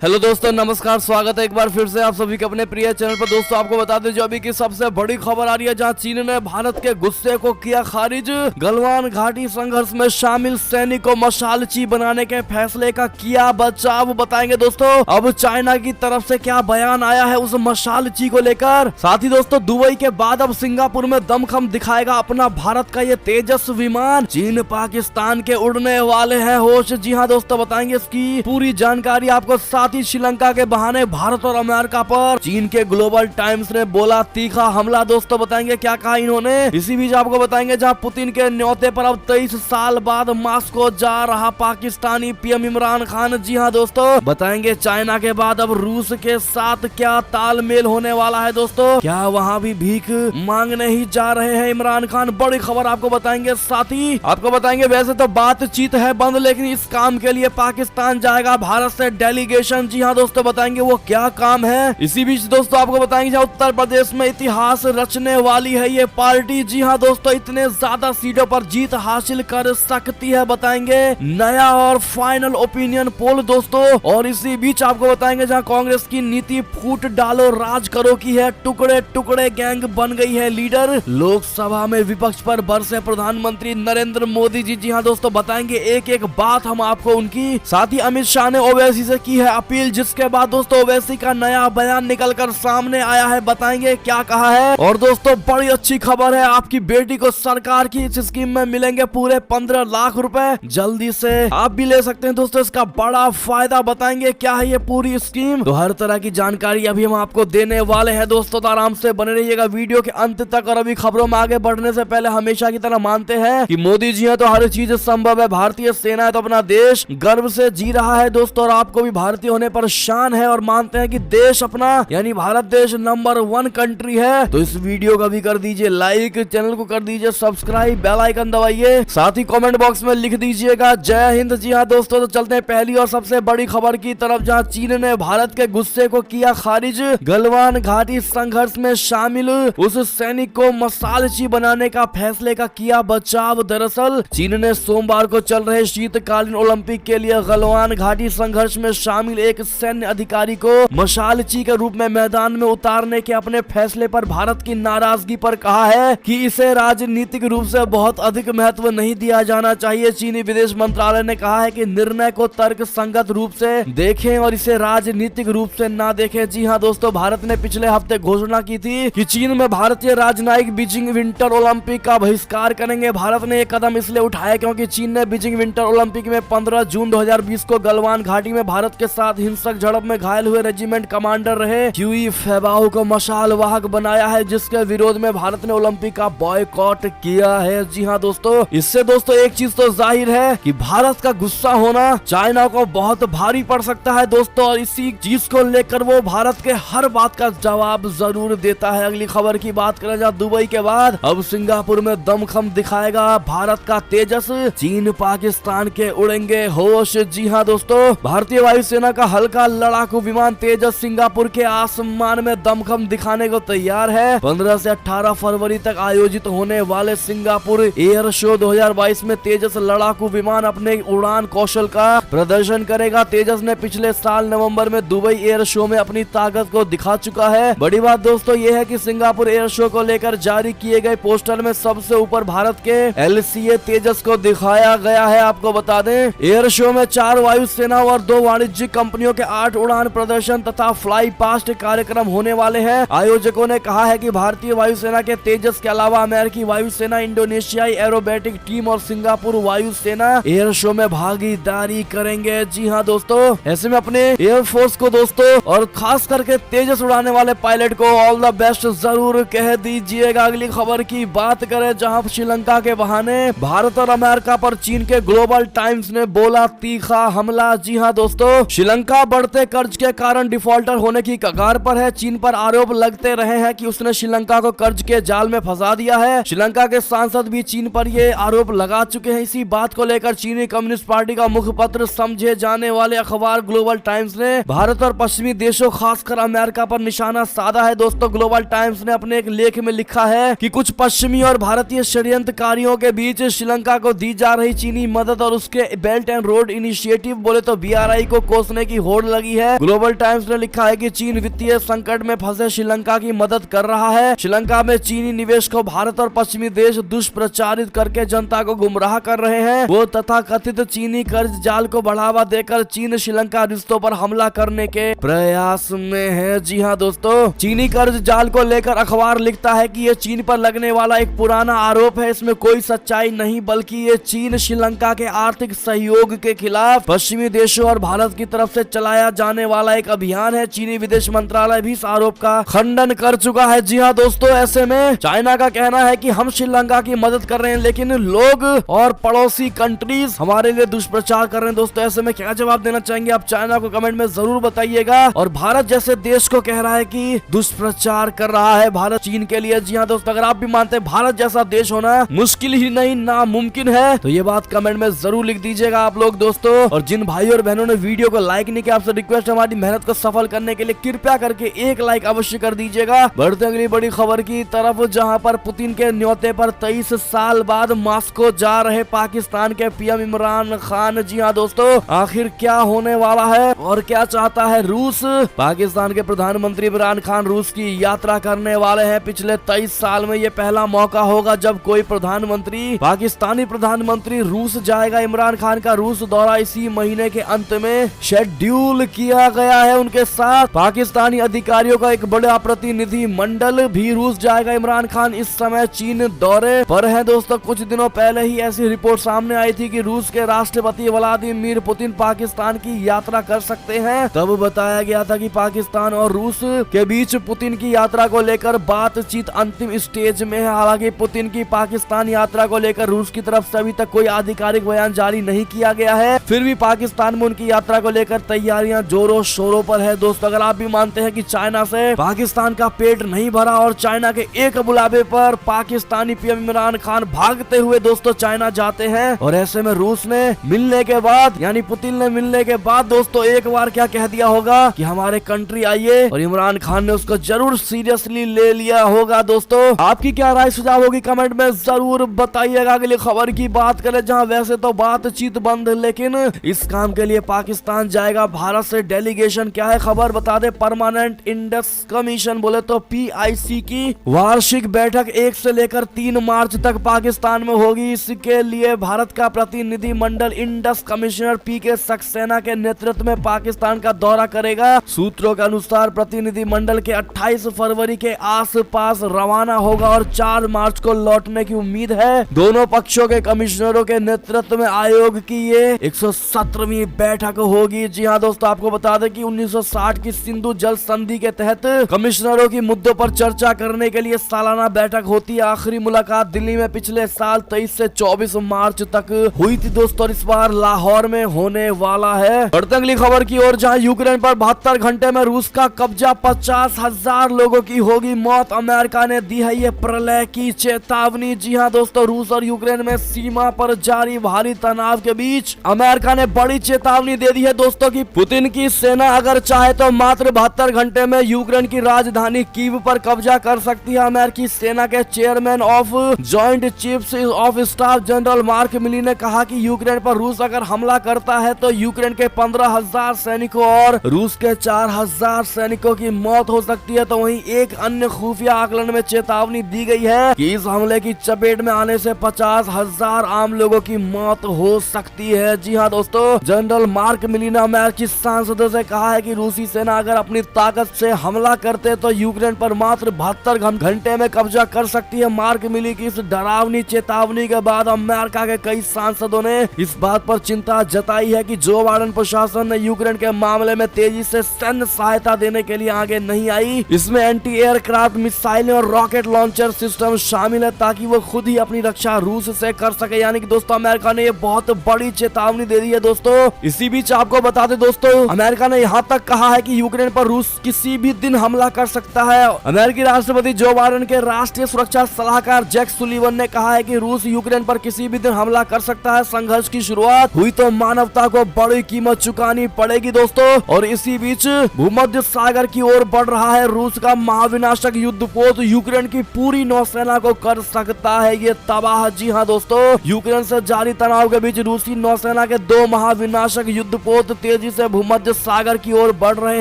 Hello दोस्तों, नमस्कार। स्वागत है एक बार फिर से आप सभी के अपने प्रिय चैनल पर। दोस्तों आपको बता दें जो अभी की सबसे बड़ी खबर आ रही है, जहां चीन ने भारत के गुस्से को किया खारिज। गलवान घाटी संघर्ष में शामिल सैनिक को मशालची बनाने के फैसले का किया बचाव, बताएंगे दोस्तों। अब चाइना की तरफ से क्या बयान आया है उस मशालची को लेकर। साथ ही दोस्तों दुबई के बाद अब सिंगापुर में दमखम दिखाएगा अपना भारत का ये तेजस विमान। चीन पाकिस्तान के उड़ने वाले हैं होश। जी हाँ दोस्तों, बताएंगे इसकी पूरी जानकारी आपको। साथ ही श्रीलंका के बहाने भारत और अमेरिका पर चीन के ग्लोबल टाइम्स ने बोला तीखा हमला। दोस्तों बताएंगे क्या कहा इन्होंने। इसी बीच आपको बताएंगे जहां पुतिन के न्योते पर अब 23 साल बाद मास्को जा रहा पाकिस्तानी पीएम इमरान खान। जी हाँ दोस्तों, बताएंगे चाइना के बाद अब रूस के साथ क्या तालमेल होने वाला है। दोस्तों क्या वहाँ भी भीख मांगने ही जा रहे हैं इमरान खान, बड़ी खबर आपको बताएंगे। साथ ही आपको बताएंगे वैसे तो बातचीत है बंद, लेकिन इस काम के लिए पाकिस्तान जाएगा भारत से डेलीगेशन। जी हाँ दोस्तों, बताएंगे वो क्या काम है। इसी बीच दोस्तों आपको बताएंगे जहाँ उत्तर प्रदेश में इतिहास रचने वाली है ये पार्टी। जी हाँ दोस्तों, इतने ज्यादा सीटों पर जीत हासिल कर सकती है, बताएंगे नया और फाइनल ओपिनियन पोल दोस्तों। और इसी बीच आपको बताएंगे जहाँ कांग्रेस की नीति फूट डालो राज करो की है, टुकड़े टुकड़े गैंग बन गई है लीडर। लोकसभा में विपक्ष पर बरसे प्रधानमंत्री नरेंद्र मोदी जी। जी हाँ दोस्तों, बताएंगे एक एक बात हम आपको उनकी। साथ ही अमित शाह ने ओवैसी से की है अपील, जिसके बाद दोस्तों ओवैसी का नया बयान निकलकर सामने आया है, बताएंगे क्या कहा है। और दोस्तों बड़ी अच्छी खबर है, आपकी बेटी को सरकार की इस स्कीम में मिलेंगे पूरे 15 लाख रुपए। जल्दी से आप भी ले सकते हैं दोस्तों, इसका बड़ा फायदा, बताएंगे क्या है ये पूरी स्कीम। तो हर तरह की जानकारी अभी हम आपको देने वाले हैं दोस्तों, तो आराम से बने रहिएगा वीडियो के अंत तक। और अभी खबरों में आगे बढ़ने से पहले हमेशा की तरह मानते हैं कि मोदी जी है तो हर चीज संभव है, भारतीय सेना है तो अपना देश गर्व से जी रहा है दोस्तों। और आपको भी भारतीय होने पर शान है और मानते हैं कि देश अपना यानी भारत देश नंबर 1 कंट्री है। तो इस वीडियो का भी कर दीजिए लाइक, चैनल को कर दीजिए सब्सक्राइब, बेल आइकन दबाइए। साथ ही कमेंट बॉक्स में लिख दीजिएगा जय हिंद। जी हाँ दोस्तों, तो चलते हैं पहली और सबसे बड़ी खबर की तरफ, जहां चीन ने भारत के गुस्से को किया खारिज। गलवान घाटी संघर्ष में शामिल उस सैनिक को मशालची बनाने का फैसले का किया बचाव। दरअसल चीन ने सोमवार को चल रहे शीतकालीन ओलंपिक के लिए गलवान घाटी संघर्ष में शामिल एक सैन्य अधिकारी को मशालची के रूप में मैदान में उतारने के अपने फैसले पर भारत की नाराजगी पर कहा है कि इसे राजनीतिक रूप से बहुत अधिक महत्व नहीं दिया जाना चाहिए। चीनी विदेश मंत्रालय ने कहा है कि निर्णय को तर्क संगत रूप से देखें और इसे राजनीतिक रूप से ना देखें। जी हाँ दोस्तों, भारत ने पिछले हफ्ते घोषणा की थी कि चीन में भारतीय राजनयिक बीजिंग विंटर ओलंपिक का बहिष्कार करेंगे। भारत ने एक कदम इसलिए उठाया क्योंकि चीन ने बीजिंग विंटर ओलंपिक में 15 जून 2020 को गलवान घाटी में भारत के साथ हिंसक झड़प में घायल हुए रेजिमेंट कमांडर रहे क्यूई फेबाओ को मशाल वाहक बनाया है, जिसके विरोध में भारत ने ओलंपिक का बॉयकॉट किया है। जी हाँ दोस्तों, इससे दोस्तों एक चीज तो जाहिर है कि भारत का गुस्सा होना चाइना को बहुत भारी पड़ सकता है दोस्तों, और इसी चीज को लेकर वो भारत के हर बात का जवाब जरूर देता है। अगली खबर की बात करें जहाँ दुबई के बाद अब सिंगापुर में दमखम दिखाएगा भारत का तेजस। चीन पाकिस्तान के उड़ेंगे होश। जी हाँ दोस्तों, भारतीय वायुसेना का हल्का लड़ाकू विमान तेजस सिंगापुर के आसमान में दमखम दिखाने को तैयार है। 15 से 18 फरवरी तक आयोजित होने वाले सिंगापुर एयर शो 2022 में तेजस लड़ाकू विमान अपने उड़ान कौशल का प्रदर्शन करेगा। तेजस ने पिछले साल नवंबर में दुबई एयर शो में अपनी ताकत को दिखा चुका है। बड़ी बात दोस्तों ये है कि सिंगापुर एयर शो को लेकर जारी किए गए पोस्टर में सबसे ऊपर भारत के LCA तेजस को दिखाया गया है। आपको बता दें एयर शो में 4 वायुसेना और 2 वाणिज्यिक कंपनियों के 8 उड़ान प्रदर्शन तथा फ्लाई पास्ट कार्यक्रम होने वाले हैं। आयोजकों ने कहा है कि भारतीय वायुसेना के तेजस के अलावा अमेरिकी वायुसेना, इंडोनेशियाई एरोबेटिक टीम और सिंगापुर वायुसेना एयर शो में भागीदारी करेंगे। जी हाँ दोस्तों, ऐसे में अपने एयरफोर्स को दोस्तों और खास करके तेजस उड़ाने वाले पायलट को ऑल द बेस्ट जरूर कह दीजिएगा। अगली खबर की बात करें जहाँ श्रीलंका के बहाने भारत और अमेरिका पर चीन के ग्लोबल टाइम्स ने बोला तीखा हमला। जी हाँ दोस्तों, श्रीलंका बढ़ते कर्ज के कारण डिफॉल्टर होने की कगार पर है। चीन पर आरोप लगते रहे हैं कि उसने श्रीलंका को कर्ज के जाल में फंसा दिया है। श्रीलंका के सांसद भी चीन पर ये आरोप लगा चुके हैं। इसी बात को लेकर चीनी कम्युनिस्ट पार्टी का मुखपत्र समझे जाने वाले अखबार ग्लोबल टाइम्स ने भारत और पश्चिमी देशों खासकर अमेरिका पर निशाना साधा है। दोस्तों ग्लोबल टाइम्स ने अपने एक लेख में लिखा है कि कुछ पश्चिमी और भारतीय षड्यंत्रकारियों के बीच श्रीलंका को दी जा रही चीनी मदद और उसके बेल्ट एंड रोड इनिशिएटिव बोले तो BRI को कोसने की होड़ लगी है। ग्लोबल टाइम्स ने लिखा है कि चीन वित्तीय संकट में फंसे श्रीलंका की मदद कर रहा है। श्रीलंका में चीनी निवेश को भारत और पश्चिमी देश दुष्प्रचारित करके जनता को गुमराह कर रहे हैं। वो तथा कथित चीनी कर्ज जाल को बढ़ावा देकर चीन श्रीलंका रिश्तों पर हमला करने के प्रयास में है। जी हाँ दोस्तों, चीनी कर्ज जाल को लेकर अखबार लिखता है कि ये चीन पर लगने वाला एक पुराना आरोप है। इसमें कोई सच्चाई नहीं, बल्कि ये चीन श्रीलंका के आर्थिक सहयोग के खिलाफ पश्चिमी देशों और भारत की तरफ से चलाया जाने वाला एक अभियान है। चीनी विदेश मंत्रालय भी इस आरोप का खंडन कर चुका है। जी हाँ दोस्तों, ऐसे में चाइना का कहना है कि हम श्रीलंका की मदद कर रहे हैं, लेकिन लोग और पड़ोसी कंट्रीज हमारे लिए दुष्प्रचार कर रहे हैं। दोस्तों, ऐसे में क्या जवाब देना चाहेंगे आप चाइना को कमेंट में जरूर बताइएगा। और भारत जैसे देश को कह रहा है कि दुष्प्रचार कर रहा है भारत चीन के लिए। जी हाँ दोस्तों, अगर आप भी मानते हैं भारत जैसा देश होना मुश्किल ही नहीं नामुमकिन है, तो ये बात कमेंट में जरूर लिख दीजिएगा आप लोग दोस्तों। और जिन भाई और बहनों ने वीडियो को लाइक नहीं किया, आपसे रिक्वेस्ट है हमारी मेहनत को सफल करने के लिए कृपया करके एक लाइक अवश्य कर दीजिएगा। बढ़ते अगली बड़ी खबर की तरफ, जहां पर पुतिन के न्योते पर 23 साल बाद मॉस्को जा रहे पाकिस्तान के पीएम इमरान खान। जी हाँ दोस्तों, आखिर क्या होने वाला है और क्या चाहता है रूस? पाकिस्तान के प्रधानमंत्री इमरान खान रूस की यात्रा करने वाले हैं। पिछले 23 साल में ये पहला मौका होगा जब कोई प्रधानमंत्री, पाकिस्तानी प्रधानमंत्री रूस जाएगा। इमरान खान का रूस दौरा इसी महीने के अंत में शेड्यूल किया गया है। उनके साथ पाकिस्तानी अधिकारियों का एक बड़ा प्रतिनिधि मंडल भी रूस जाएगा। इमरान खान इस समय चीन दौरे पर है। दोस्तों, कुछ दिनों पहले ही ऐसी रिपोर्ट सामने आई थी कि रूस के राष्ट्रपति व्लादिमीर पुतिन पाकिस्तान की यात्रा कर सकते हैं। तब बताया गया था कि पाकिस्तान और रूस के बीच पुतिन की यात्रा को लेकर बातचीत अंतिम स्टेज में है। हालांकि पुतिन की पाकिस्तान यात्रा को लेकर रूस की तरफ से अभी तक कोई आधिकारिक बयान जारी नहीं किया गया है। फिर भी पाकिस्तान में उनकी यात्रा को लेकर तैयारियां जोरों शोरों पर है। दोस्तों, अगर आप भी मानते हैं कि चाइना से पाकिस्तान का पेट नहीं भरा और चाइना के एक बुलावे पर पाकिस्तानी पीएम इमरान खान भागते हुए दोस्तों चाइना जाते हैं, और ऐसे में रूस ने मिलने के बाद, यानी पुतिन ने मिलने के बाद दोस्तों एक बार क्या कह दिया होगा कि हमारे कंट्री आइए, और इमरान खान ने उसको जरूर सीरियसली ले लिया होगा। दोस्तों, आपकी क्या राय सुझाव होगी कमेंट में जरूर बताइएगा। अगली खबर की बात करें, जहां वैसे तो बातचीत बंद, लेकिन इस काम के लिए पाकिस्तान जाएगा भारत से डेलीगेशन। क्या है खबर बता दे। परमानेंट इंडेक्स कमीशन बोले तो PIC की वार्षिक बैठक 1 से लेकर 3 मार्च तक पाकिस्तान में होगी। इसके लिए भारत का प्रतिनिधि मंडल इंडेक्स कमिश्नर PK सक्सेना के नेतृत्व में पाकिस्तान का दौरा करेगा। सूत्रों के अनुसार प्रतिनिधि मंडल के 28 फरवरी के आसपास रवाना होगा और 4 मार्च को लौटने की उम्मीद है। दोनों पक्षों के कमिश्नरों के नेतृत्व में आयोग की ये 117वीं बैठक होगी। जी हाँ दोस्तों, आपको बता दें कि 1960 की सिंधु जल संधि के तहत कमिश्नरों की मुद्दों पर चर्चा करने के लिए सालाना बैठक होती है। आखिरी मुलाकात दिल्ली में पिछले साल 23 से 24 मार्च तक हुई थी दोस्तों, इस बार लाहौर में होने वाला है। बढ़ते अगली खबर की ओर, जहां यूक्रेन पर 72 घंटे में रूस का कब्जा, 50,000 लोगों की होगी मौत। अमेरिका ने दी है ये प्रलय की चेतावनी। जी हाँ दोस्तों, रूस और यूक्रेन में सीमा पर जारी भारी तनाव के बीच अमेरिका ने बड़ी चेतावनी दे दी है दोस्तों कि पुतिन की सेना अगर चाहे तो मात्र 72 घंटे में यूक्रेन की राजधानी कीव पर कब्जा कर सकती है। अमेरिकी सेना के chairman of joint chiefs of staff general mark मिली ने कहा कि यूक्रेन पर रूस अगर हमला करता है तो यूक्रेन के 15,000 सैनिकों और रूस के 4,000 सैनिकों की मौत हो सकती है। तो वहीं एक अन्य खुफिया आकलन में चेतावनी दी गई है कि इस हमले की चपेट में आने से 50,000 आम लोगों की मौत हो सकती है। जी हाँ दोस्तों, जनरल मार्क मिली ने अमेरिकी सांसदों से कहा है कि रूसी सेना अगर अपनी ताकत से हमला करते तो यूक्रेन पर मात्र 72 घंटे में कब्जा कर सकती है। मार्क मिली की इस डरावनी चेतावनी के बाद अमेरिका के कई सांसदों ने इस बात पर चिंता जताई है कि जो बाइडेन प्रशासन ने यूक्रेन के मामले में तेजी से सैन्य सहायता देने के लिए आगे नहीं आई। इसमें एंटी एयरक्राफ्ट मिसाइलें और रॉकेट लॉन्चर सिस्टम शामिल है ताकि वो खुद ही अपनी रक्षा रूस से कर सके। यानी कि दोस्तों अमेरिका ने ये बहुत बड़ी चेतावनी दे दी है दोस्तों। इसी बीच आपको बता दें दोस्तों, अमेरिका ने यहाँ तक कहा है कि यूक्रेन पर रूस किसी भी दिन हमला कर सकता है। अमेरिकी राष्ट्रपति जो बाइडेन के राष्ट्रीय सुरक्षा सलाहकार जैक सुलिवन ने कहा है कि रूस यूक्रेन पर किसी भी दिन हमला कर सकता है। संघर्ष की शुरुआत हुई तो मानवता को बड़ी कीमत चुकानी पड़ेगी दोस्तों। और इसी बीच भूमध्य सागर की ओर बढ़ रहा है रूस का महाविनाशक युद्धपोत, यूक्रेन की पूरी नौसेना को कर सकता है ये तबाह। जी हाँ दोस्तों, यूक्रेन से जारी तनाव के बीच रूसी नौसेना के 2 महाविनाशक युद्धपोत तेज तेजी से भूमध्य सागर की ओर बढ़ रहे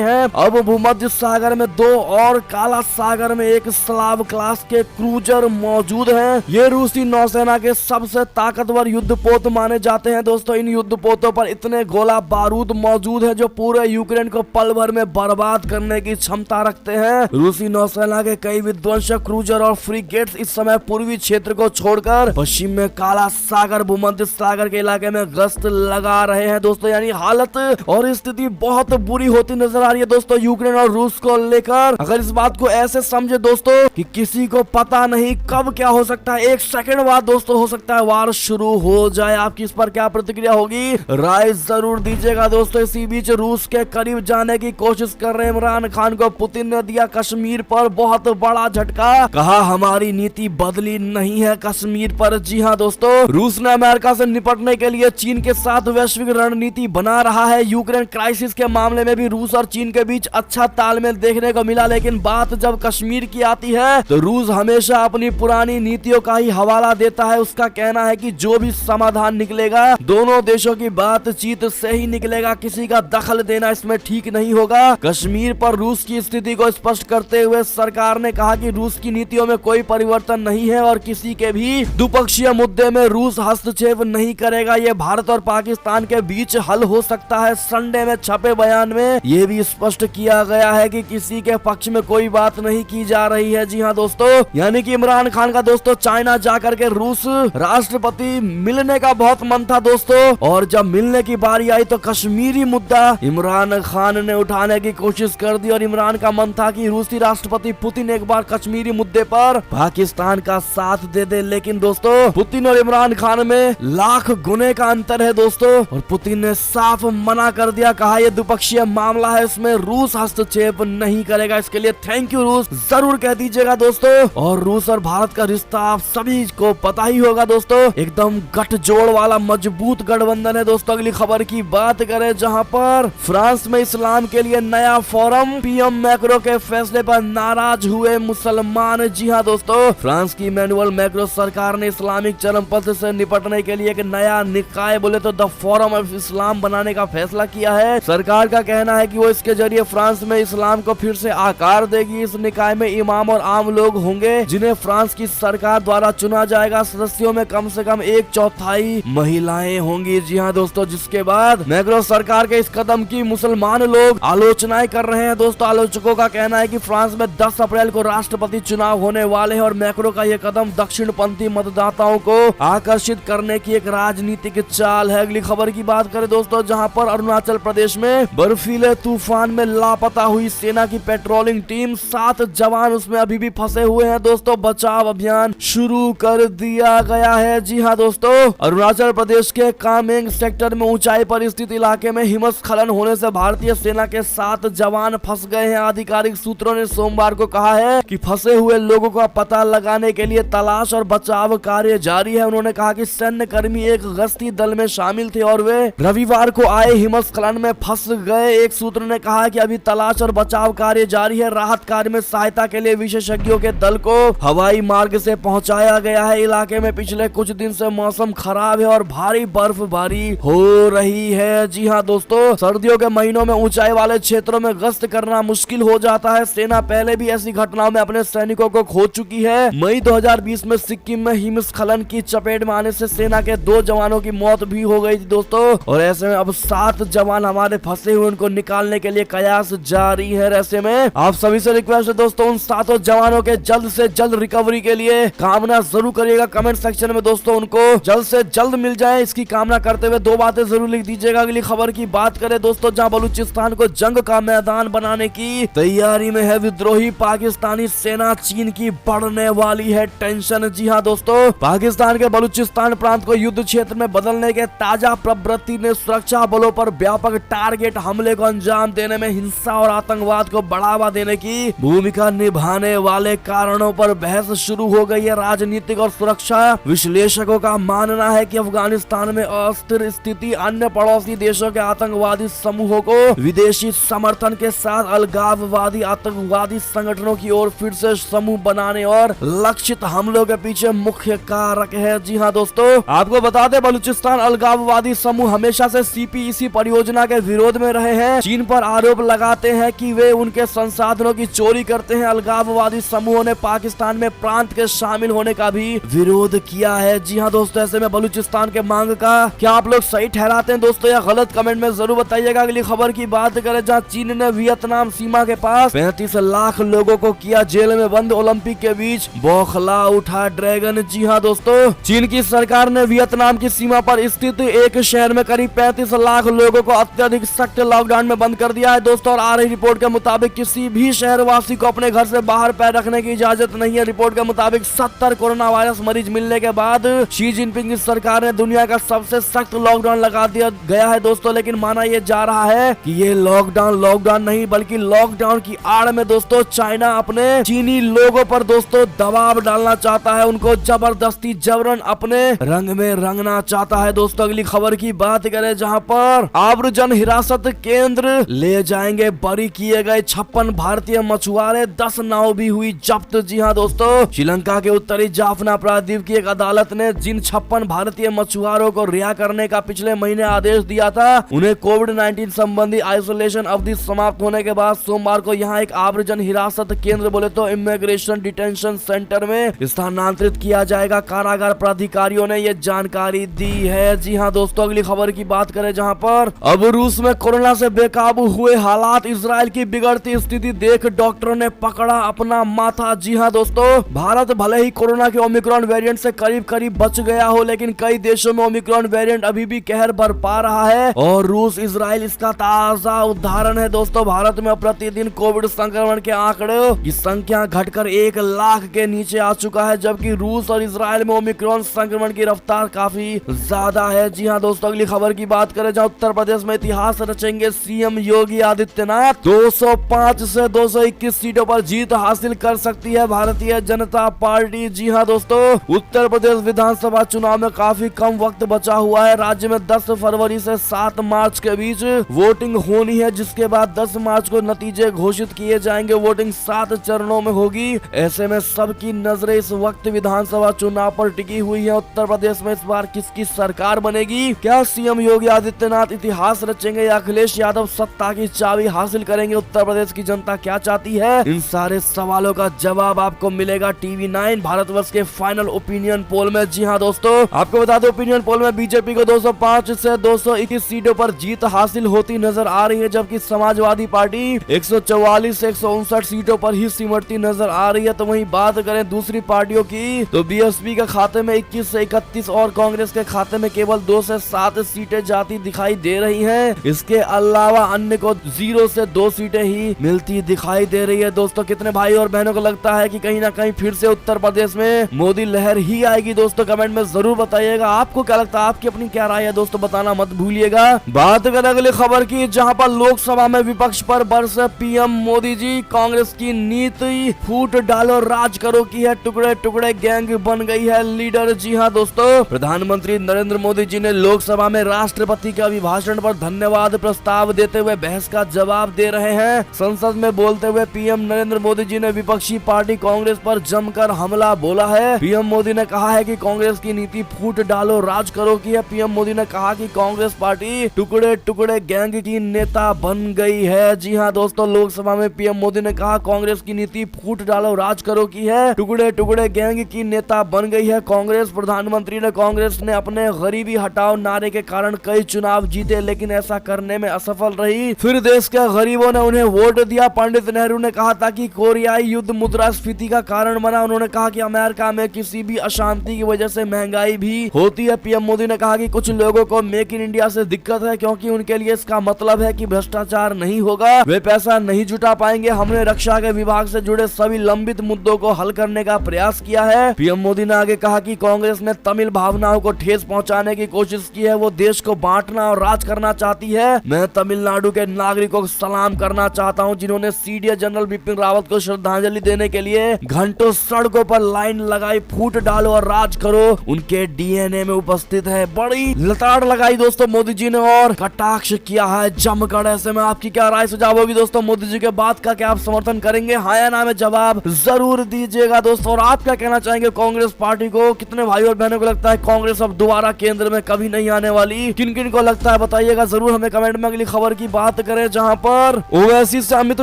हैं। अब भूमध्य सागर में 2 और काला सागर में एक स्लाव क्लास के क्रूजर मौजूद हैं। ये रूसी नौसेना के सबसे ताकतवर युद्धपोत माने जाते हैं। दोस्तों इन युद्धपोतों पर इतने गोला बारूद मौजूद है जो पूरे यूक्रेन को पल भर में बर्बाद करने की क्षमता रखते हैं। रूसी नौसेना के कई विध्वंसक क्रूजर और फ्रिगेट्स इस समय पूर्वी क्षेत्र को छोड़कर पश्चिम में काला सागर भूमध्य सागर के इलाके में गश्त लगा रहे हैं। दोस्तों यानी हालत और स्थिति बहुत बुरी होती नजर आ रही है दोस्तों यूक्रेन और रूस को लेकर। अगर इस बात को ऐसे समझे दोस्तों कि किसी को पता नहीं कब क्या हो सकता है, 1 सेकंड बाद दोस्तों हो सकता है वार शुरू हो जाए। आपकी इस पर क्या प्रतिक्रिया होगी, राय जरूर दीजिएगा दोस्तों। इसी बीच रूस के करीब जाने की कोशिश कर रहे इमरान खान को पुतिन ने दिया कश्मीर पर बहुत बड़ा झटका। कहा हमारी नीति बदली नहीं है कश्मीर पर। जी हाँ दोस्तों, रूस ने अमेरिका से निपटने के लिए चीन के साथ वैश्विक रणनीति बना रहा है। यूक्रेन क्राइसिस के मामले में भी रूस और चीन के बीच अच्छा तालमेल देखने को मिला, लेकिन बात जब कश्मीर की आती है तो रूस हमेशा अपनी पुरानी नीतियों का ही हवाला देता है। उसका कहना है कि जो भी समाधान निकलेगा दोनों देशों की बातचीत से ही निकलेगा, किसी का दखल देना इसमें ठीक नहीं होगा। कश्मीर पर रूस की स्थिति को स्पष्ट करते हुए सरकार ने कहा कि रूस की नीतियों में कोई परिवर्तन नहीं है और किसी के भी द्विपक्षीय मुद्दे में रूस हस्तक्षेप नहीं करेगा। ये भारत और पाकिस्तान के बीच हल हो सकता है। संडे में छपे बयान में ये भी स्पष्ट किया गया है कि किसी के पक्ष में कोई बात नहीं की जा रही है। जी हाँ दोस्तों, यानी कि इमरान खान का दोस्तों चाइना जाकर के रूस राष्ट्रपति मिलने का बहुत मन था दोस्तों, और जब मिलने की बारी आई तो कश्मीरी मुद्दा इमरान खान ने उठाने की कोशिश कर दी और इमरान का मन था कि रूसी राष्ट्रपति पुतिन एक बार कश्मीरी मुद्दे पर पाकिस्तान का साथ दे दे, लेकिन दोस्तों पुतिन और इमरान खान में लाख गुने का अंतर है दोस्तों, और पुतिन ने साफ मना कर दिया। कहा यह द्विपक्षीय मामला है, इसमें रूस हस्तक्षेप नहीं करेगा। इसके लिए थैंक यू रूस जरूर कह दीजिएगा दोस्तों। और रूस और भारत का रिश्ता आप सभी को पता ही होगा दोस्तों, एकदम गठजोड़ वाला मजबूत गठबंधन है दोस्तों। अगली खबर की बात करें जहां पर फ्रांस में इस्लाम के लिए नया फोरम, पीएम मैक्रो के फैसले पर नाराज हुए मुसलमान। जी हाँ दोस्तों, फ्रांस की इमैनुअल मैक्रो सरकार ने इस्लामिक चरमपंथ से निपटने के लिए एक नया निकाय बोले तो द फोरम ऑफ इस्लाम बनाने का फैसला किया है। सरकार का कहना है कि वो इसके जरिए फ्रांस में इस्लाम को फिर से आकार देगी। इस निकाय में इमाम और आम लोग होंगे जिन्हें फ्रांस की सरकार द्वारा चुना जाएगा। सदस्यों में कम से कम 1/4 महिलाएं होंगी। जी हाँ दोस्तों, जिसके बाद मैक्रो सरकार के इस कदम की मुसलमान लोग आलोचनाएं कर रहे हैं दोस्तों। आलोचकों का कहना है कि फ्रांस में 10 अप्रैल को राष्ट्रपति चुनाव होने वाले हैं और मैक्रो का यह कदम दक्षिणपंथी मतदाताओं को आकर्षित करने की एक राजनीतिक चाल है। अगली खबर की बात करें दोस्तों, जहां पर अरुणाचल प्रदेश में बर्फीले तूफान में लापता हुई सेना की पेट्रोलिंग टीम, 7 जवान उसमें अभी भी फंसे हुए हैं दोस्तों। बचाव अभियान शुरू कर दिया गया है। जी हाँ दोस्तों, अरुणाचल प्रदेश के कामेंग सेक्टर में ऊंचाई पर स्थित इलाके में हिमस्खलन होने से भारतीय सेना के 7 जवान फंस गए हैं। आधिकारिक सूत्रों ने सोमवार को कहा है कि फंसे हुए लोगों का पता लगाने के लिए तलाश और बचाव कार्य जारी है। उन्होंने कहा कि सैन्य कर्मी एक गश्ती दल में शामिल थे और वे रविवार को आए हिमस्खलन में फंस गए। एक सूत्र ने कहा कि अभी तलाश और बचाव कार्य जारी है। राहत कार्य में सहायता के लिए विशेषज्ञों के दल को हवाई मार्ग से पहुंचाया गया है। इलाके में पिछले कुछ दिन से मौसम खराब है और भारी बर्फबारी हो रही है। जी हाँ दोस्तों, सर्दियों के महीनों में ऊंचाई वाले क्षेत्रों में गश्त करना मुश्किल हो जाता है। सेना पहले भी ऐसी घटनाओं में अपने सैनिकों को खो चुकी है। मई 2020 में सिक्किम में हिमस्खलन की चपेट में आने से सेना के 2 जवानों की मौत भी हो गई थी दोस्तों, और ऐसे में अब 7 जवान हमारे फंसे हुए उनको निकालने के लिए प्रयास जारी है। ऐसे में आप सभी से रिक्वेस्ट है दोस्तों, उन 7 जवानों के जल्द से जल्द रिकवरी के लिए कामना जरूर करिएगा कमेंट सेक्शन में दोस्तों, उनको जल्द से जल्द मिल जाए इसकी कामना करते हुए 2 बातें जरूर लिख दीजिएगा। अगली खबर की बात करें दोस्तों, जहां बलूचिस्तान को जंग का मैदान बनाने की तैयारी में है विद्रोही पाकिस्तानी सेना, चीन की बढ़ने वाली है टेंशन। जी हाँ दोस्तों, पाकिस्तान के बलूचिस्तान प्रांत को युद्ध क्षेत्र में बदलने के ताजा प्रवृत्ति ने सुरक्षा बलों पर व्यापक टारगेट हमले को अंजाम देने में हिंसा और आतंकवाद को बढ़ावा देने की भूमिका निभाने वाले कारणों पर बहस शुरू हो गई है। राजनीतिक और सुरक्षा विश्लेषकों का मानना है कि अफगानिस्तान में अस्थिर स्थिति अन्य पड़ोसी देशों के आतंकवादी समूहों को विदेशी समर्थन के साथ अलगाववादी आतंकवादी संगठनों की ओर फिर से समूह बनाने और लक्षित हमलों के पीछे मुख्य कारक है। जी हाँ दोस्तों, आपको बता दें बलूचिस्तान अलगाववादी समूह हमेशा से CPEC परियोजना के विरोध में रहे हैं। चीन पर आरोप लगाते हैं कि वे उनके संसाधनों की चोरी करते हैं। अलगाववादी समूहों ने पाकिस्तान में प्रांत के शामिल होने का भी विरोध किया है। जी हाँ दोस्तों, ऐसे में बलूचिस्तान के मांग का क्या आप लोग सही ठहराते हैं दोस्तों या गलत? कमेंट में जरूर बताइएगा। अगली खबर की बात करें जहां चीन ने वियतनाम सीमा के पास 35 लाख लोगों को किया जेल में बंद। ओलंपिक के बीच बौखला उठा ड्रैगन। जी हाँ दोस्तों, चीन की सरकार ने वियतनाम की सीमा पर स्थित एक शहर में करीब 35 लाख लोगों को अत्यधिक सख्त लॉकडाउन में बंद कर दिया है दोस्तों। और आ रही रिपोर्ट के मुताबिक किसी भी शहरवासी को अपने घर से बाहर पैर रखने की इजाजत नहीं है। रिपोर्ट के मुताबिक 70 कोरोना वायरस मरीज मिलने के बाद शी जिनपिंग की सरकार ने दुनिया का सबसे सख्त लॉकडाउन लगा दिया गया है दोस्तों। लेकिन माना यह जा रहा है कि ये लॉकडाउन नहीं बल्कि लॉकडाउन की आड़ में दोस्तों चाइना अपने चीनी लोगों पर दोस्तों दबाव डालना चाहता है। उनको जबरदस्ती जबरन अपने रंग में रंगना चाहता है दोस्तों। अगली खबर की बात करें जहां पर आव्रजन हिरासत केंद्र ले जाएंगे बरी किए गए 56 भारतीय मछुआरे, 10 नाव भी हुई जब्त। जी हाँ दोस्तों, श्रीलंका के उत्तरी जाफना प्रायद्वीप की एक अदालत ने जिन 56 भारतीय मछुआरों को रिहा करने का पिछले महीने आदेश दिया था, उन्हें कोविड-19 संबंधी आइसोलेशन अवधि समाप्त होने के बाद सोमवार को यहां एक आव्रजन हिरासत केंद्र बोले तो इमिग्रेशन डिटेंशन सेंटर में स्थानांतरित किया जाएगा। कारागार प्राधिकारियों ने यह जानकारी दी है। जी हाँ दोस्तों, अगली खबर की बात करें जहां पर अब रूस में कोरोना से बेकाबू हुए हालात, इजराइल की बिगड़ती स्थिति देख डॉक्टरों ने पकड़ा अपना माथा। जी हाँ दोस्तों, भारत भले ही कोरोना के ओमिक्रॉन वेरिएंट से करीब करीब बच गया हो, लेकिन कई देशों में ओमिक्रॉन वेरिएंट अभी भी कहर बरपा रहा है और रूस इजराइल इसका ताजा उदाहरण है दोस्तों। भारत में प्रतिदिन कोविड संक्रमण के आंकड़े की संख्या घटकर 1 लाख के नीचे आ चुका है, जबकि रूस और इजराइल में ओमिक्रॉन संक्रमण की रफ्तार काफी ज्यादा है। जी हाँ दोस्तों, अगली खबर की बात करें जहां उत्तर प्रदेश में इतिहास रचेंगे सीएम योगी आदित्यनाथ। 205 से 221 सीटों पर जीत हासिल कर सकती है भारतीय जनता पार्टी। जी हाँ दोस्तों, उत्तर प्रदेश विधानसभा चुनाव में काफी कम वक्त बचा हुआ है। राज्य में 10 फरवरी से 7 मार्च के बीच वोटिंग होनी है, जिसके बाद 10 मार्च को नतीजे घोषित किए जाएंगे। वोटिंग 7 चरणों में होगी। ऐसे में सबकी नजरें इस वक्त विधानसभा चुनाव पर टिकी हुई है। उत्तर प्रदेश में इस बार किसकी सरकार बनेगी? क्या सीएम योगी आदित्यनाथ इतिहास रचेंगे या अखिलेश यादव सत्ता की चाबी हासिल करेंगे? उत्तर प्रदेश की जनता क्या चाहती है? इन सारे सवालों का जवाब आपको मिलेगा टीवी 9 भारतवर्ष के फाइनल ओपिनियन पोल में। जी हाँ दोस्तों, आपको बता दो ओपिनियन पोल में बीजेपी को 205 से 221 सीटों पर जीत हासिल होती नजर आ रही है, जबकि समाजवादी पार्टी 144 से 159 सीटों पर ही सिमटती नजर आ रही है। तो वहीं बात करें दूसरी पार्टियों की तो बीएसपी के खाते में 21 से 31 और कांग्रेस के खाते में केवल 2 से 7 सीटें जाती दिखाई दे रही हैं। इसके अलावा अन्य को 0 से 2 सीटें ही मिलती दिखाई दे रही है। दोस्तों, कितने भाई और बहनों को लगता है कि कहीं ना कहीं फिर से उत्तर प्रदेश में मोदी लहर ही आएगी? दोस्तों कमेंट में जरूर बताइएगा आपको क्या लगता है, आपकी अपनी क्या राय है दोस्तों, बताना मत भूलिएगा। बात करें अगली खबर की जहां पर लोकसभा में विपक्ष पर बरसे पीएम मोदी जी। कांग्रेस की नीति फूट डालो राज करो की है, टुकड़े टुकड़े गैंग बन गई है लीडर। जी हाँ दोस्तों, प्रधानमंत्री नरेंद्र मोदी जी ने लोकसभा में राष्ट्रपति के अभिभाषण पर धन्यवाद प्रस्ताव देते हुए बहस का जवाब दे रहे हैं। संसद में बोलते हुए पीएम नरेंद्र मोदी जी ने विपक्षी पार्टी कांग्रेस पर जमकर हमला बोला है। पीएम मोदी ने कहा है कि कांग्रेस की नीति फूट डालो राज करो की है। पीएम मोदी ने कहा कि कांग्रेस पार्टी टुकड़े टुकड़े गैंग की नेता बन गई है। जी हाँ दोस्तों, लोकसभा में पीएम मोदी ने कहा कांग्रेस की नीति फूट डालो राज करो की है, टुकड़े टुकड़े गैंग की नेता बन गई है कांग्रेस। प्रधानमंत्री ने कांग्रेस ने अपने गरीबी हटाओ नारे के कारण कई चुनाव जीते, लेकिन ऐसा करने में असफल रही। फिर देश के गरीबों ने उन्हें वोट दिया। पंडित नेहरू ने कहा था कि कोरियाई युद्ध मुद्रास्फीति का कारण बना। उन्होंने कहा कि अमेरिका में किसी भी अशांति की वजह से महंगाई भी होती है। पीएम मोदी ने कहा कि कुछ लोगों को मेक इन इंडिया से दिक्कत है, क्योंकि उनके लिए इसका मतलब है कि भ्रष्टाचार नहीं होगा, वे पैसा नहीं जुटा पाएंगे। हमने रक्षा के विभाग से जुड़े सभी लंबित मुद्दों को हल करने का प्रयास किया है। पीएम मोदी ने आगे कहा कि कांग्रेस ने तमिल भावनाओं को ठेस पहुंचाने की कोशिश की है। वो देश को बांटना और राज करना चाहती है। मैं तमिलनाडु के नागरिकों को सलाम करना चाहता हूं, जिन्होंने सीडीएस जनरल बिपिन रावत को श्रद्धांजलि देने के लिए घंटों सड़कों पर लाइन लगाई। फूट डालो और राज करो उनके डीएनए में उपस्थित है। बड़ी लताड़ लगाई दोस्तों मोदी जी ने और कटाक्ष किया है जमकर। ऐसे में आपकी क्या राय सुझाव होगी दोस्तों? मोदी जी के बात का क्या आप समर्थन करेंगे, हाँ या ना में जवाब जरूर दीजिएगा दोस्तों। और आप क्या कहना चाहेंगे कांग्रेस पार्टी को? कितने भाई और बहनों को लगता है कांग्रेस अब दोबारा केंद्र में कभी नहीं आने वाली? किन किन को लगता है बताइए। बताइएगा जरूर हमें कमेंट में। अगली खबर की बात करें जहां पर ओवैसी से अमित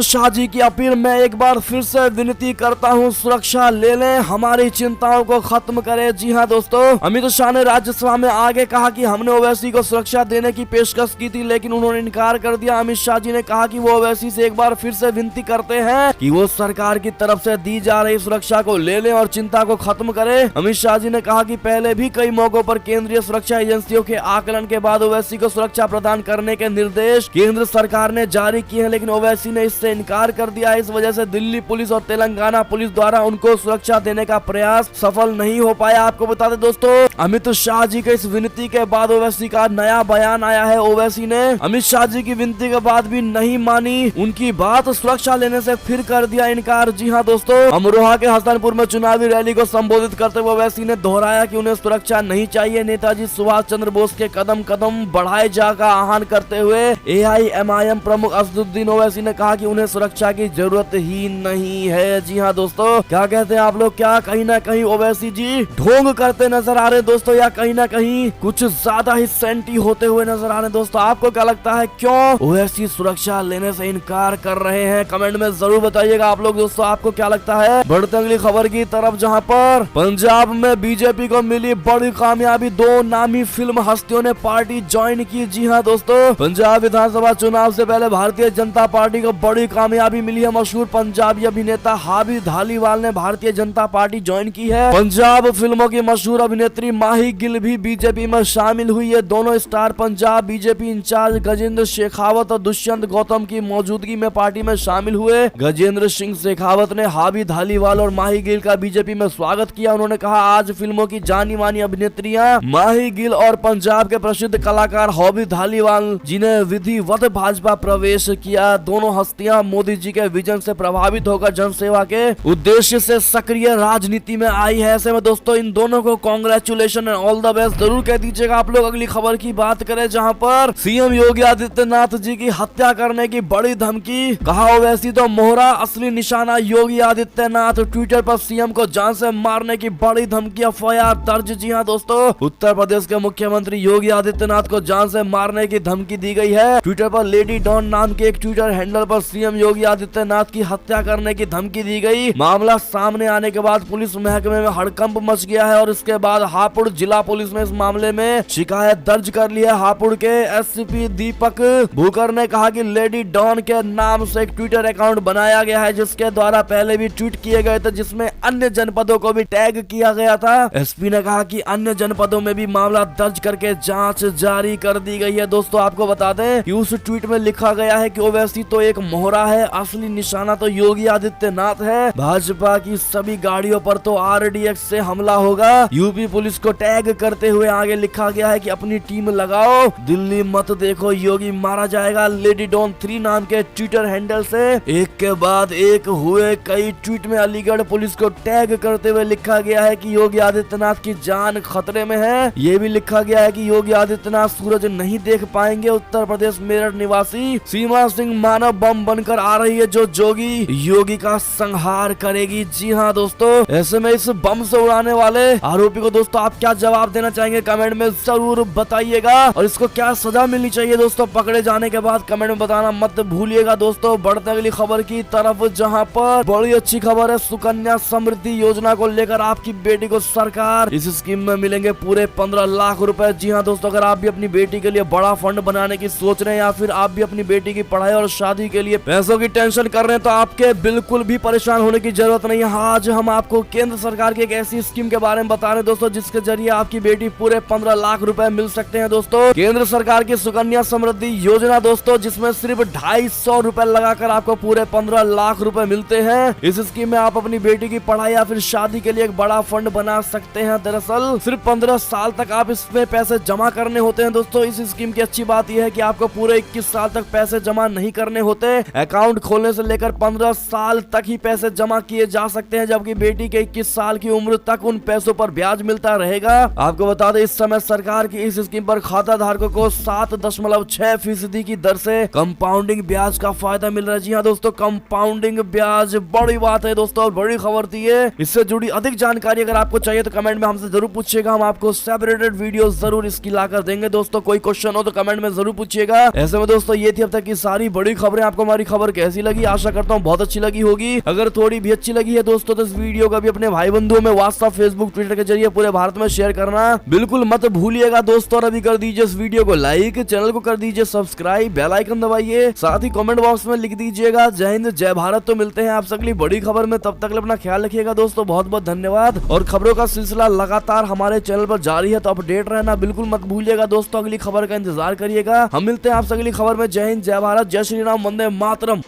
शाह जी की अपील, मैं एक बार फिर से विनती करता हूं सुरक्षा ले लें, हमारी चिंताओं को खत्म करें। जी हां दोस्तों, अमित शाह ने राज्यसभा में आगे कहा कि हमने ओवैसी को सुरक्षा देने की पेशकश की थी लेकिन उन्होंने इनकार कर दिया। अमित शाह जी ने कहा कि वो ओवैसी से एक बार फिर से विनती करते हैं कि वो सरकार की तरफ से दी जा रही सुरक्षा को ले लें और चिंता को खत्म करें। अमित शाह जी ने कहा कि पहले भी कई मौकों पर केंद्रीय सुरक्षा एजेंसियों के आकलन के बाद ओवैसी को सुरक्षा प्रदान करने के निर्देश केंद्र सरकार ने जारी किए हैं लेकिन ओवैसी ने इससे इनकार कर दिया। इस वजह से दिल्ली पुलिस और तेलंगाना पुलिस द्वारा उनको सुरक्षा देने का प्रयास सफल नहीं हो पाया। आपको बता दें दोस्तों, अमित शाह जी के इस विनती के बाद ओवैसी का नया बयान आया है। ओवैसी ने अमित शाह जी की विनती के बाद भी नहीं मानी उनकी बात, सुरक्षा लेने से फिर कर दिया इनकार। जी हाँ दोस्तों, अमरोहा के हसनपुर में चुनावी रैली को संबोधित करते हुए ओवैसी ने दोहराया कि उन्हें सुरक्षा नहीं चाहिए। नेताजी सुभाष चंद्र बोस के कदम कदम बढ़ाए जा का आह्वान करते हुए AIMIM प्रमुख असदुद्दीन ओवैसी ने कहा कि उन्हें सुरक्षा की जरूरत ही नहीं है। जी हाँ दोस्तों, क्या कहते हैं आप लोग, क्या कहीं ना कहीं ओवैसी जी ढोंग करते नजर आ रहे हैं दोस्तों, या कहीं ना कहीं कुछ ज्यादा ही सेंटी होते हुए नजर आ रहे हैं दोस्तों? आपको क्या लगता है, क्यों ओवैसी सुरक्षा लेने से इनकार कर रहे हैं? कमेंट में जरूर बताइएगा आप लोग दोस्तों, आपको क्या लगता है। बढ़ते अगली खबर की तरफ जहां पर पंजाब में बीजेपी को मिली बड़ी कामयाबी, 2 नामी फिल्म हस्तियों ने पार्टी ज्वाइन की। जी हाँ दोस्तों, पंजाब विधानसभा चुनाव से पहले भारतीय जनता पार्टी को बड़ी कामयाबी मिली है। मशहूर पंजाबी अभिनेता हाबी धालीवाल ने भारतीय जनता पार्टी ज्वाइन की है। पंजाब फिल्मों की मशहूर अभिनेत्री माही गिल भी बीजेपी में शामिल हुई है। दोनों स्टार पंजाब बीजेपी इंचार्ज गजेंद्र शेखावत और दुष्यंत गौतम की मौजूदगी में पार्टी में शामिल हुए। गजेंद्र सिंह शेखावत ने हाबी धालीवाल और माही गिल का बीजेपी में स्वागत किया। उन्होंने कहा, आज फिल्मों की जानी मानी अभिनेत्रियां माही गिल और पंजाब के प्रसिद्ध कलाकार हाबी धालीवाल जी ने विधिवत भाजपा प्रवेश किया। दोनों हस्तियां मोदी जी के विजन से प्रभावित होकर जनसेवा के उद्देश्य से सक्रिय राजनीति में आई है। ऐसे में दोस्तों इन दोनों को congratulation and all the best जरूर कह दीजिएगा आप लोग। अगली खबर की बात करें जहां पर सीएम योगी आदित्यनाथ जी की हत्या करने की बड़ी धमकी, कहा ओवैसी तो मोहरा, असली निशाना योगी आदित्यनाथ। ट्विटर पर सीएम को जान से मारने की बड़ी धमकी, FIR दर्ज। जी हाँ दोस्तों, उत्तर प्रदेश के मुख्यमंत्री योगी आदित्यनाथ को जान से मारने की धमकी दी गई है। ट्विटर पर लेडी डॉन नाम के एक ट्विटर हैंडल पर सीएम योगी आदित्यनाथ की हत्या करने की धमकी दी गई। मामला सामने आने के बाद पुलिस महकमे में हड़कंप मच गया है और इसके बाद हापुड़ जिला पुलिस ने इस मामले में शिकायत दर्ज कर ली है। हापुड़ के SCP दीपक भूकर ने कहा कि लेडी डॉन के नाम से एक ट्विटर अकाउंट बनाया गया है जिसके द्वारा पहले भी ट्वीट किए गए थे, जिसमें अन्य जनपदों को भी टैग किया गया था। SP ने कहा कि अन्य जनपदों में भी मामला दर्ज करके जांच जारी कर दी गई है। दोस्तों आपको बता दें कि उस ट्वीट में लिखा गया है कि ओवैसी तो एक मोहरा है, असली निशाना तो योगी आदित्यनाथ है। भाजपा की सभी गाड़ियों पर तो RDX से हमला होगा। यूपी पुलिस को टैग करते हुए आगे लिखा गया है कि अपनी टीम लगाओ, दिल्ली मत देखो, योगी मारा जाएगा। लेडी डॉन 3 नाम के ट्विटर हैंडल से एक के बाद एक हुए कई ट्वीट में अलीगढ़ पुलिस को टैग करते हुए लिखा गया है कि योगी आदित्यनाथ की जान खतरे में है। ये भी लिखा गया है कि योगी आदित्यनाथ सूरज नहीं देख पाएंगे। उत्तर प्रदेश मेरठ निवासी सीमा सिंह मानव बम बनकर आ रही है जो जोगी योगी का संहार करेगी। जी हाँ दोस्तों, ऐसे में इस बम से उड़ाने वाले आरोपी को दोस्तों आप क्या जवाब देना चाहेंगे कमेंट में जरूर बताइएगा, और इसको क्या सजा मिलनी चाहिए दोस्तों पकड़े जाने के बाद, कमेंट में बताना मत भूलिएगा दोस्तों। बढ़ते अगली खबर की तरफ जहां पर बड़ी अच्छी खबर है, सुकन्या समृद्धि योजना को लेकर आपकी बेटी को सरकार इस स्कीम में मिलेंगे पूरे 15 लाख रुपए। जी हाँ दोस्तों, अगर आप भी अपनी बेटी के लिए बड़ा फंड बनाने की सोच रहे हैं या फिर आप भी अपनी बेटी की पढ़ाई और शादी के लिए पैसों की टेंशन कर रहे हैं तो आपके बिल्कुल भी परेशान होने की जरूरत नहीं है। आज हम आपको केंद्र सरकार की एक ऐसी स्कीम के बारे में बता रहे हैं दोस्तों जिसके जरिए आपकी बेटी पूरे 15 लाख रुपए मिल सकते हैं दोस्तों। केंद्र सरकार की सुकन्या समृद्धि योजना दोस्तों, जिसमें सिर्फ 250 रुपए लगाकर आपको पूरे 15 लाख रुपए मिलते हैं। इस स्कीम में आप अपनी बेटी की पढ़ाई या फिर शादी के लिए एक बड़ा फंड बना सकते हैं। दरअसल सिर्फ 15 साल तक आप इसमें पैसे जमा करने होते हैं दोस्तों। इस स्कीम की अच्छी बात यह है कि आपको पूरे 21 साल तक पैसे जमा नहीं करने होते। अकाउंट खोलने से लेकर 15 साल तक ही पैसे जमा किए जा सकते हैं, जबकि बेटी के 21 साल की उम्र तक उन पैसों पर ब्याज मिलता रहेगा। आपको बता दें इस समय सरकार की इस स्कीम पर खाता धारकों को 7.6% की दर से कंपाउंडिंग ब्याज का फायदा मिल रहा है। जी हाँ दोस्तों, कंपाउंडिंग ब्याज बड़ी बात है दोस्तों और बड़ी खबर थी ये। इससे जुड़ी अधिक जानकारी अगर आपको चाहिए तो कमेंट में हमसे जरूर पूछिएगा, हम आपको सेपरेटेड वीडियो जरूर इसकी लाकर देंगे दोस्तों। कोई क्वेश्चन हो तो कमेंट में जरूर पूछिएगा। ऐसे में दोस्तों ये थी अब तक की सारी बड़ी खबरें। आपको हमारी खबर कैसी लगी? आशा करता हूँ बहुत अच्छी लगी होगी। अगर थोड़ी भी अच्छी लगी है दोस्तों तो इस वीडियो को भी अपने भाई बंधुओं में व्हाट्सएप, फेसबुक, ट्विटर के जरिए पूरे भारत में शेयर करना बिल्कुल मत भूलिएगा दोस्तों। और अभी कर दीजिए इस वीडियो को लाइक, चैनल को कर दीजिए सब्सक्राइब, बेल आइकन दबाइए, साथ ही कमेंट बॉक्स में लिख दीजिएगा जय हिंद जय भारत। तो मिलते हैं आपसे अगली बड़ी खबर में, तब तक अपना ख्याल रखिएगा दोस्तों। बहुत बहुत धन्यवाद। और खबरों का सिलसिला लगातार हमारे चैनल पर जारी है, तो अपडेट रहना बिल्कुल मत भूलिएगा दोस्तों। अगली खबर का इंतजार करिएगा। हम मिलते हैं आपसे अगली खबर में। जय हिंद जय भारत, जय श्री राम, वंदे मातरम।